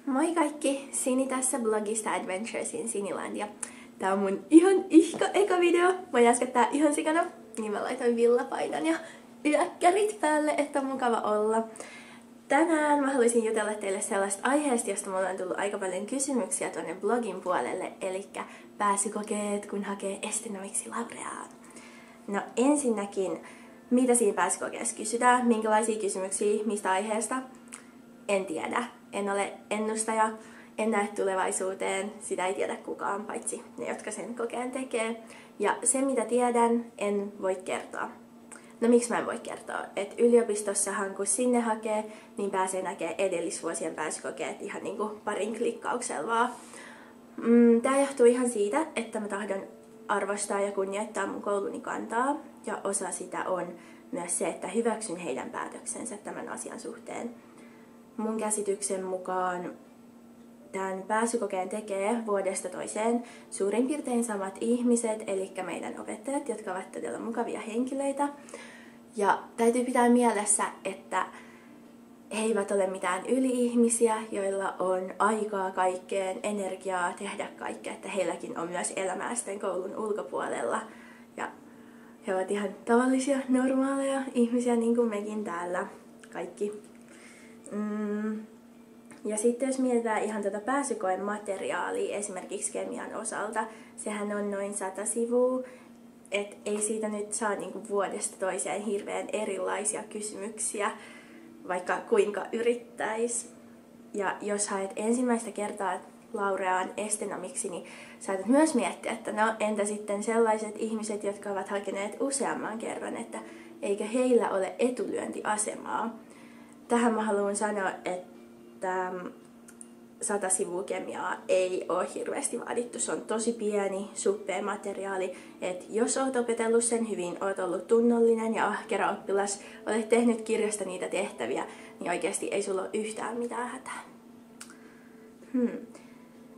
Moi kaikki! Sini tässä blogista Adventures in Sinilandia. Tää on mun ihan eka video. Mä äskettää ihan sikana, niin mä laitoin villapaidan ja yökkärit päälle, että on mukava olla. Tänään mä haluaisin jutella teille sellaista aiheesta, josta mulla on tullut aika paljon kysymyksiä tuonne blogin puolelle, eli pääsykokeet, kun hakee estenomiksi laureaan. No ensinnäkin, mitä siinä pääsykokeessa kysytään, minkälaisia kysymyksiä, mistä aiheesta? En tiedä. En ole ennustaja, en näe tulevaisuuteen, sitä ei tiedä kukaan, paitsi ne, jotka sen kokeen tekee. Ja se, mitä tiedän, en voi kertoa. No miksi mä en voi kertoa? Et yliopistossahan, kun sinne hakee, niin pääsee näkemään edellisvuosien pääsykokeet ihan niinku parin klikkauksella vaan. Tää johtuu ihan siitä, että mä tahdon arvostaa ja kunnioittaa mun kouluni kantaa. Ja osa sitä on myös se, että hyväksyn heidän päätöksensä tämän asian suhteen. Mun käsityksen mukaan tämän pääsykokeen tekee vuodesta toiseen suurin piirtein samat ihmiset, eli meidän opettajat, jotka ovat todella mukavia henkilöitä. Ja täytyy pitää mielessä, että he eivät ole mitään yli-ihmisiä, joilla on aikaa kaikkeen, energiaa tehdä kaikkea, että heilläkin on myös elämää sitten koulun ulkopuolella. Ja he ovat ihan tavallisia, normaaleja ihmisiä, niin kuin mekin täällä kaikki. Ja sitten jos mietitään ihan tätä pääsykoen materiaalia esimerkiksi kemian osalta, sehän on noin 100 sivua, et ei siitä nyt saa niinku vuodesta toiseen hirveän erilaisia kysymyksiä, vaikka kuinka yrittäisi. Ja jos haet ensimmäistä kertaa laureaan estenomiksi, niin saatat myös miettiä, että no entä sitten sellaiset ihmiset, jotka ovat hakeneet useamman kerran, että eikö heillä ole etulyöntiasemaa. Tähän mä haluan sanoa, että 100 sivua kemiaa ei ole hirveästi vaadittu. Se on tosi pieni, suppea materiaali. Et jos oot opetellut sen hyvin, oot ollut tunnollinen ja ahkera oppilas, olet tehnyt kirjasta niitä tehtäviä, niin oikeasti ei sulla ole yhtään mitään hätää.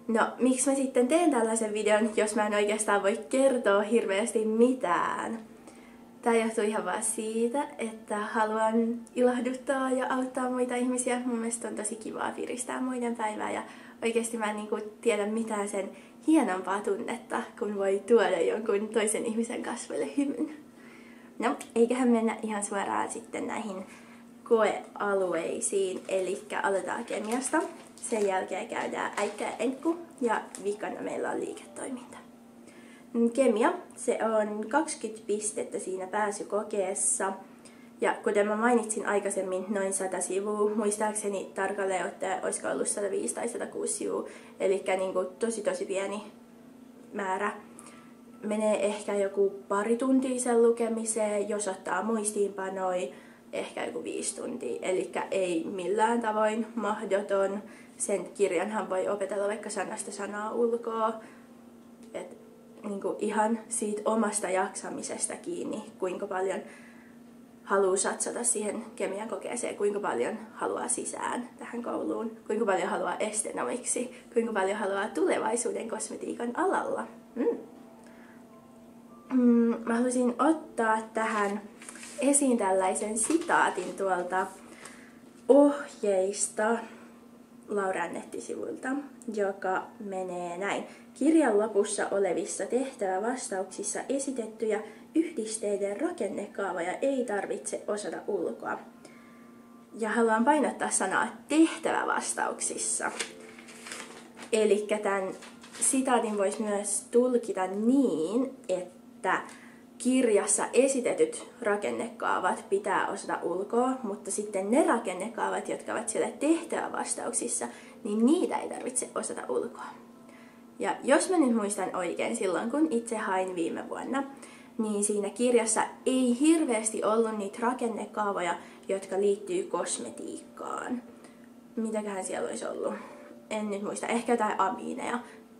No, miksi mä sitten teen tällaisen videon, jos mä en oikeastaan voi kertoa hirveästi mitään? Tää johtuu ihan vaan siitä, että haluan ilahduttaa ja auttaa muita ihmisiä. Mun mielestä on tosi kivaa piristää muiden päivää ja oikeasti mä en tiedä mitään sen hienompaa tunnetta, kun voi tuoda jonkun toisen ihmisen kasvoille hymyn. No, eiköhän mennä ihan suoraan sitten näihin koealueisiin, eli aloitetaan kemiasta. Sen jälkeen käydään äikkä ja enkku ja vikana meillä on liiketoiminta. Kemia, se on 20 pistettä siinä pääsykokeessa. Ja kuten mä mainitsin aikaisemmin, noin 100 sivua, muistaakseni tarkalleen ottaen olisiko ollut 105 tai 106 sivua, eli tosi pieni määrä. Menee ehkä joku pari tuntia sen lukemiseen, jos ottaa muistiinpanoi, ehkä joku 5 tuntia, eli ei millään tavoin mahdoton. Sen kirjanhan voi opetella vaikka sanasta sanaa ulkoa. Ihan siitä omasta jaksamisesta kiinni, kuinka paljon haluaa satsata siihen kemian kokeeseen, kuinka paljon haluaa sisään tähän kouluun, kuinka paljon haluaa estenomiksi, kuinka paljon haluaa tulevaisuuden kosmetiikan alalla. Mä haluaisin ottaa tähän esiin tällaisen sitaatin tuolta ohjeista Laurean nettisivuilta, joka menee näin. Kirjan lopussa olevissa tehtävävastauksissa esitettyjä yhdisteiden rakennekaavoja ei tarvitse osata ulkoa. Ja haluan painottaa sanaa tehtävävastauksissa. Eli tämän sitaatin voisi myös tulkita niin, että kirjassa esitetyt rakennekaavat pitää osata ulkoa, mutta sitten ne rakennekaavat, jotka ovat siellä tehtävävastauksissa, niin niitä ei tarvitse osata ulkoa. Ja jos mä nyt muistan oikein silloin, kun itse hain viime vuonna, niin siinä kirjassa ei hirveästi ollut niitä rakennekaavoja, jotka liittyy kosmetiikkaan. Mitäköhän siellä olisi ollut? En nyt muista. Ehkä jotain amiineja.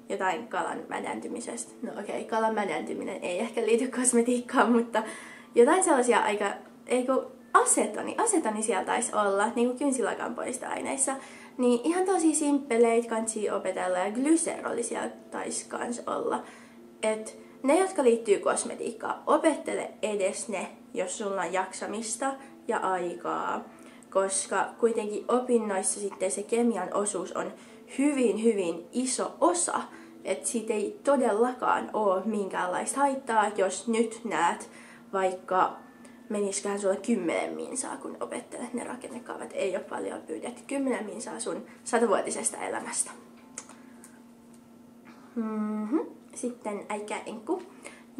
Jotain kalan mädäntymisestä. No okei, kalan mädäntyminen ei ehkä liity kosmetiikkaan, mutta jotain sellaisia aika... Asetoni siellä taisi olla, niin kuin kynsilakanpoista aineissa. Niin ihan tosi simppeleitä kansi opetella ja glyceroli siellä taisi kans olla. Et ne, jotka liittyy kosmetiikkaan, opettele edes ne, jos sulla on jaksamista ja aikaa. koska kuitenkin opinnoissa sitten se kemian osuus on hyvin iso osa. Että siitä ei todellakaan ole minkäänlaista haittaa, jos nyt näet vaikka menisiköhän sulle 10 minsaa, kun opettelet ne rakennekaavat. Ei ole paljon pyydetty. 10 minsaa sun 100-vuotisesta elämästä. Sitten äikäenku.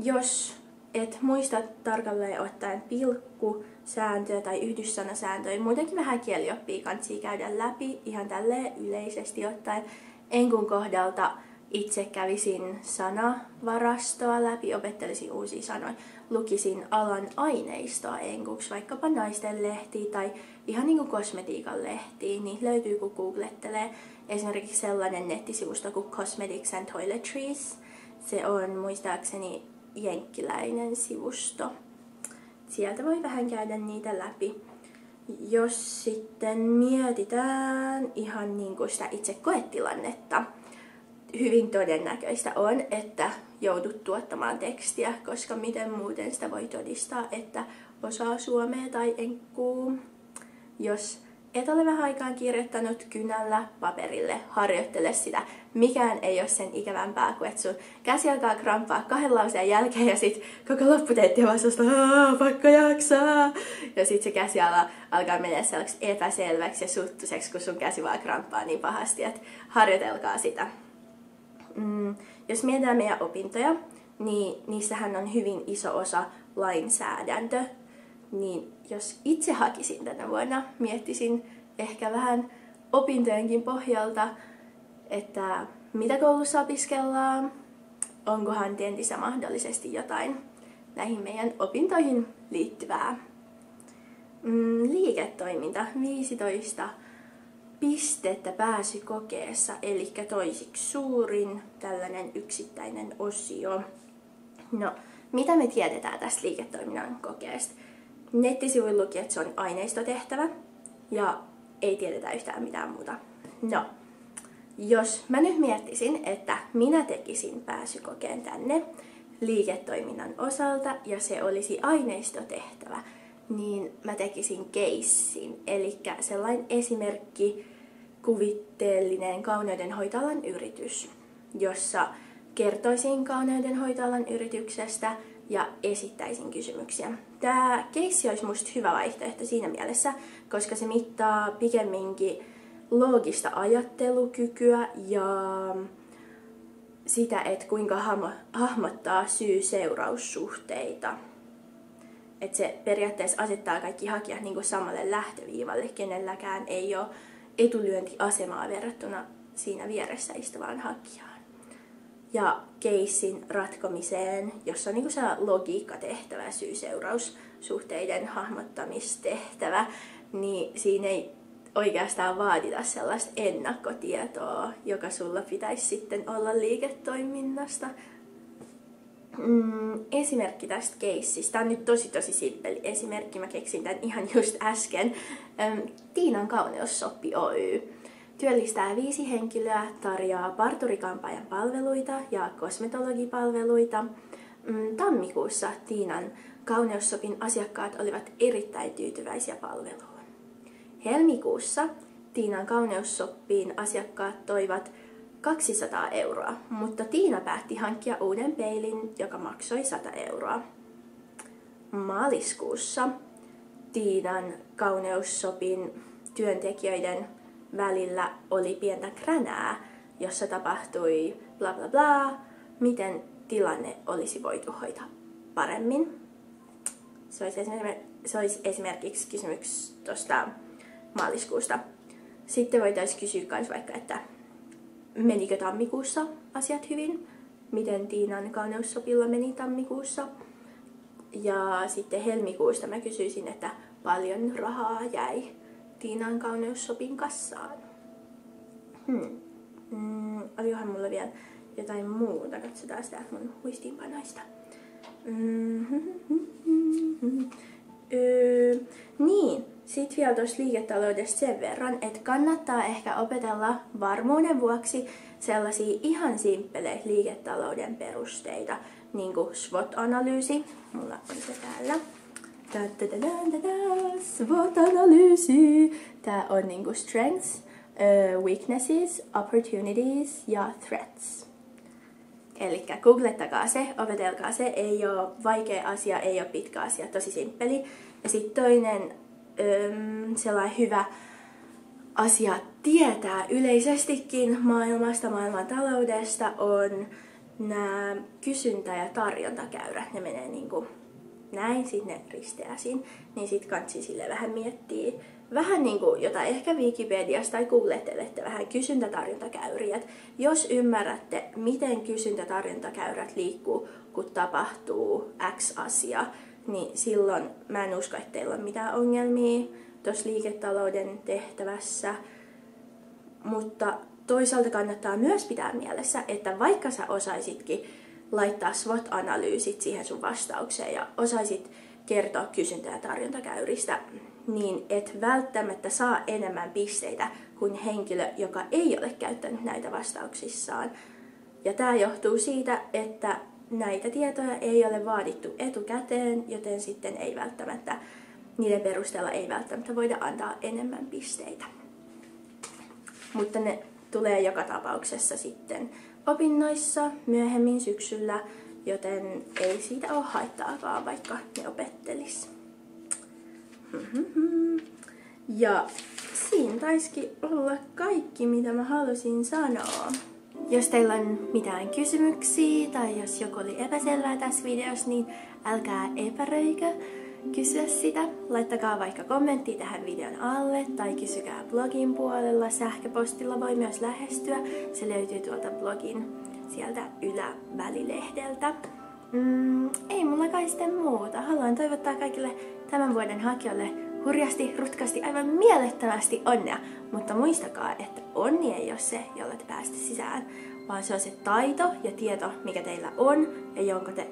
Jos et muista tarkalleen ottaen pilkkusääntöä tai yhdyssanasääntöä, muutenkin vähän kielioppia kansi käydä läpi ihan tälleen yleisesti ottaen. Enkun kohdalta itse kävisin sanavarastoa läpi, opettelisin uusia sanoja, lukisin alan aineistoa enkuksi, vaikkapa naisten lehtiä tai ihan niin kuin kosmetiikan lehtiä, niin löytyy kun googlettelee esimerkiksi sellainen nettisivusto kuin Cosmetics and Toiletries. Se on muistaakseni jenkkiläinen sivusto. Sieltä voi vähän käydä niitä läpi. Jos sitten mietitään ihan niin kuin sitä itse koetilannetta, hyvin todennäköistä on, että joudut tuottamaan tekstiä, koska miten muuten sitä voi todistaa, että osaa suomea tai enkkuu. Jos et ole vähän aikaan kirjoittanut kynällä paperille, harjoittele sitä. Mikään ei ole sen ikävämpää kuin, että sun käsi alkaa kramppaa 2 lauseen jälkeen ja sit koko lopputeetti vastasta, vaikka jaksaa. Ja sit se käsi alkaa mennä sellaiseksi epäselväksi ja suttuseksi, kun sun käsi vaan kramppaa niin pahasti, että harjoitelkaa sitä. Jos mietitään meidän opintoja, niin niissähän on hyvin iso osa lainsäädäntö. Niin jos itse hakisin tänä vuonna, miettisin ehkä vähän opintojenkin pohjalta, että mitä koulussa opiskellaan, onkohan tentissä mahdollisesti jotain näihin meidän opintoihin liittyvää. Liiketoiminta, 15 pistettä pääsykokeessa, eli toisiksi suurin tällainen yksittäinen osio. No, mitä me tiedetään tästä liiketoiminnan kokeesta? Nettisivuilla luki, että se on aineistotehtävä ja ei tiedetä yhtään mitään muuta. No, jos mä nyt miettisin, että minä tekisin pääsykokeen tänne liiketoiminnan osalta ja se olisi aineistotehtävä, niin mä tekisin keissin, eli sellainen esimerkki kuvitteellinen kauneudenhoitoalan yritys, jossa kertoisin kauneudenhoitoalan yrityksestä ja esittäisin kysymyksiä. Tämä keissi olisi musta hyvä vaihtoehto siinä mielessä, koska se mittaa pikemminkin loogista ajattelukykyä ja sitä, että kuinka hahmottaa syy-seuraussuhteita. Että se periaatteessa asettaa kaikki hakijat niin kuin samalle lähtöviivalle, kenelläkään ei ole etulyöntiasemaa verrattuna siinä vieressä istuvaan hakijaan. Ja keissin ratkomiseen, jossa on niin kuin se logiikkatehtävä, syy-seuraussuhteiden hahmottamistehtävä, niin siinä ei oikeastaan vaadita sellaista ennakkotietoa, joka sulla pitäisi sitten olla liiketoiminnasta. Esimerkki tästä keissistä. Tämä on nyt tosi simppeli esimerkki. Mä keksin tämän ihan just äsken. Tiinan Kauneussoppi Oy työllistää 5 henkilöä, tarjoaa parturikampaajan palveluita ja kosmetologipalveluita. Tammikuussa Tiinan Kauneussopin asiakkaat olivat erittäin tyytyväisiä palveluun. Helmikuussa Tiinan Kauneussoppiin asiakkaat toivat 200 €, mutta Tiina päätti hankkia uuden peilin, joka maksoi 100 €. Maaliskuussa Tiinan Kauneussopin työntekijöiden välillä oli pientä kränää, jossa tapahtui bla bla bla, miten tilanne olisi voitu hoitaa paremmin. Se olisi esimerkiksi kysymys tuosta maaliskuusta. Sitten voitaisiin kysyä myös vaikka, että menikö tammikuussa asiat hyvin? Miten Tiinan Kauneussopilla meni tammikuussa? Ja sitten helmikuusta mä kysyisin, että paljon rahaa jäi Tiinan Kauneussopin kassaan. Olikohan mulla vielä jotain muuta? Katsotaan sitä mun muistiinpanoista. Niin, sit vielä tuosta liiketaloudesta sen verran, että kannattaa ehkä opetella varmuuden vuoksi sellaisia ihan simppeleitä liiketalouden perusteita, niin kuin SWOT-analyysi, mulla on se täällä, SWOT-analyysi. Tää on niinku strengths, weaknesses, opportunities ja threats. Elikkä googlettakaa se, opetelkaa se, ei oo vaikea asia, ei oo pitkä asia, tosi simppeli. Ja sitten toinen sellainen hyvä asia tietää yleisestikin maailmasta, maailman taloudesta on nämä kysyntä- ja tarjontakäyrät. Ne menee niinku näin, sitten ne risteäsin, niin sit kansi sille vähän miettiä. Vähän niinku, jota ehkä Wikipediasta tai googlettelette vähän kysyntätarjontakäyriä. Jos ymmärrätte, miten kysyntätarjontakäyrät liikkuu, kun tapahtuu X asia, niin silloin mä en usko, että teillä on mitään ongelmia tuossa liiketalouden tehtävässä. Mutta toisaalta kannattaa myös pitää mielessä, että vaikka sä osaisitkin laittaa SWOT-analyysit siihen sun vastaukseen ja osaisit kertoa kysyntä- ja tarjontakäyristä, niin et välttämättä saa enemmän pisteitä kuin henkilö, joka ei ole käyttänyt näitä vastauksissaan. Ja tämä johtuu siitä, että näitä tietoja ei ole vaadittu etukäteen, joten sitten ei välttämättä, niiden perusteella ei välttämättä voida antaa enemmän pisteitä. Mutta ne tulee joka tapauksessa sitten opinnoissa myöhemmin syksyllä, joten ei siitä ole haittaakaan, vaikka ne opettelis. Ja siinä taisikin olla kaikki, mitä mä halusin sanoa. Jos teillä on mitään kysymyksiä tai jos joku oli epäselvää tässä videossa, niin älkää epäröikö kysyä sitä. Laittakaa vaikka kommentti tähän videon alle tai kysykää blogin puolella. Sähköpostilla voi myös lähestyä. Se löytyy tuolta blogin sieltä ylävälilehdeltä. Ei mulla kai sitten muuta. Haluan toivottaa kaikille tämän vuoden hakijoille hurjasti, rutkasti, aivan mielettömästi onnea. Mutta muistakaa, että onni ei ole se, jolla te pääsette sisään, vaan se on se taito ja tieto, mikä teillä on ja jonka te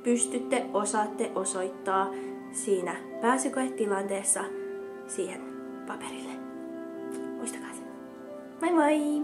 pystytte, osaatte osoittaa siinä pääsykoetilanteessa siihen paperille. Muistakaa sen. Moi moi!